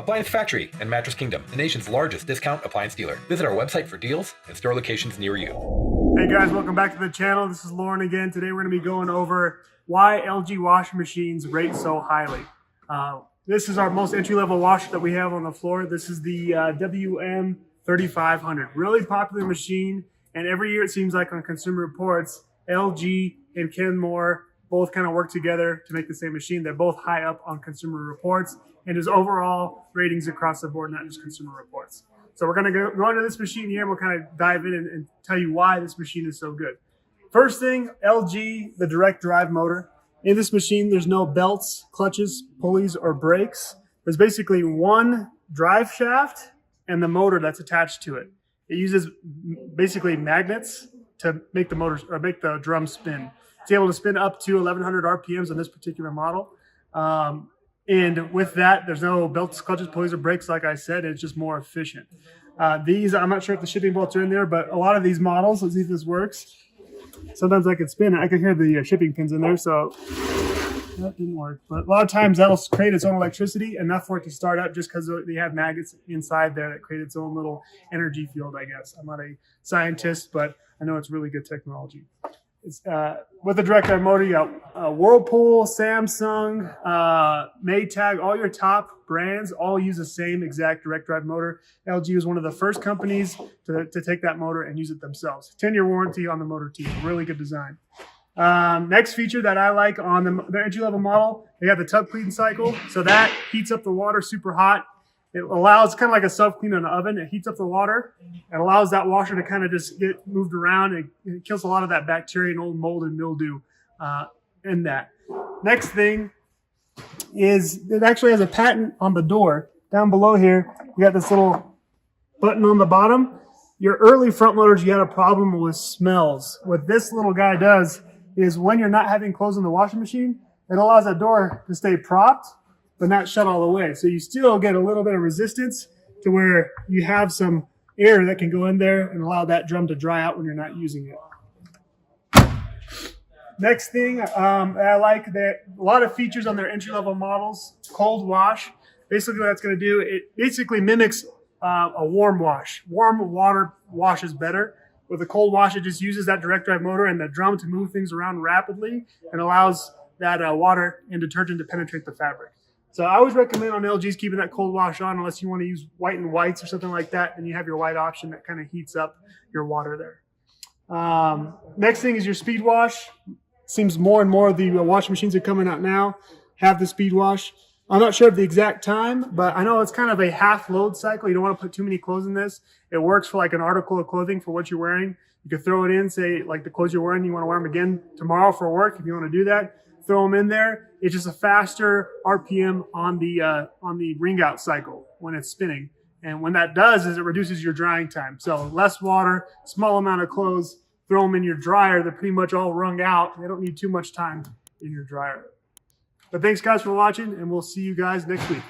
Appliance Factory and Mattress Kingdom, the nation's largest discount appliance dealer. Visit our website for deals and store locations near you. Hey guys, welcome back to the channel. This is Lauren again. Today we're going to be going over why LG washing machines rate so highly. This is our most entry-level washer that we have on the floor. This is the WM3500. Really popular machine, and every year it seems like on Consumer Reports, LG and Kenmore both kind of work together to make the same machine. They're both high up on Consumer Reports, and there's overall ratings across the board, not just Consumer Reports. So we're going to go into this machine here, and we'll kind of dive in and tell you why this machine is so good. First thing, LG, the direct drive motor. In this machine, there's no belts, clutches, pulleys, or brakes. There's basically one drive shaft and the motor that's attached to it. It uses basically magnets to make the motor or make the drum spin. It's able to spin up to 1100 RPMs on this particular model. And with that, there's no belts, clutches, pulleys, or brakes, like I said. It's just more efficient. These, I'm not sure if the shipping bolts are in there, but a lot of these models, let's see if this works. Sometimes I can spin it. I can hear the shipping pins in there, so that didn't work. But a lot of times that'll create its own electricity, enough for it to start up just because they have magnets inside there that create its own little energy field, I guess. I'm not a scientist, but I know it's really good technology. It's, with the direct drive motor, you got Whirlpool, Samsung, Maytag, all your top brands all use the same exact direct drive motor. LG was one of the first companies to take that motor and use it themselves. 10-year warranty on the motor too. Really good design. Next feature that I like on the entry-level model, they got the tub clean cycle. So that heats up the water super hot. It allows, kind of like a self-clean in an oven, it heats up the water. It allows that washer to kind of just get moved around. And it kills a lot of that bacteria and old mold and mildew in that. Next thing is it actually has a patent on the door. Down below here, you got this little button on the bottom. Your early front loaders, you had a problem with smells. What this little guy does is when you're not having clothes in the washing machine, it allows that door to stay propped but not shut all the way. So you still get a little bit of resistance to where you have some air that can go in there and allow that drum to dry out when you're not using it. Next thing, I like that a lot of features on their entry-level models. Cold wash. Basically what that's going to do, it basically mimics a warm wash. Warm water washes better. With a cold wash, it just uses that direct drive motor and the drum to move things around rapidly and allows that water and detergent to penetrate the fabric. So I always recommend on LGs keeping that cold wash on unless you want to use white and whites or something like that. Then you have your white option that kind of heats up your water there. Next thing is your speed wash. Seems more and more of the washing machines that are coming out now have the speed wash. I'm not sure of the exact time, but I know it's kind of a half load cycle. You don't want to put too many clothes in this. It works for like an article of clothing for what you're wearing. You can throw it in, say like the clothes you're wearing, you want to wear them again tomorrow for work if you want to do that. Throw them in there. It's just a faster RPM on the ring out cycle when it's spinning. And when that does is it reduces your drying time. So less water, small amount of clothes, throw them in your dryer. They're pretty much all wrung out. They don't need too much time in your dryer. But thanks guys for watching, and we'll see you guys next week.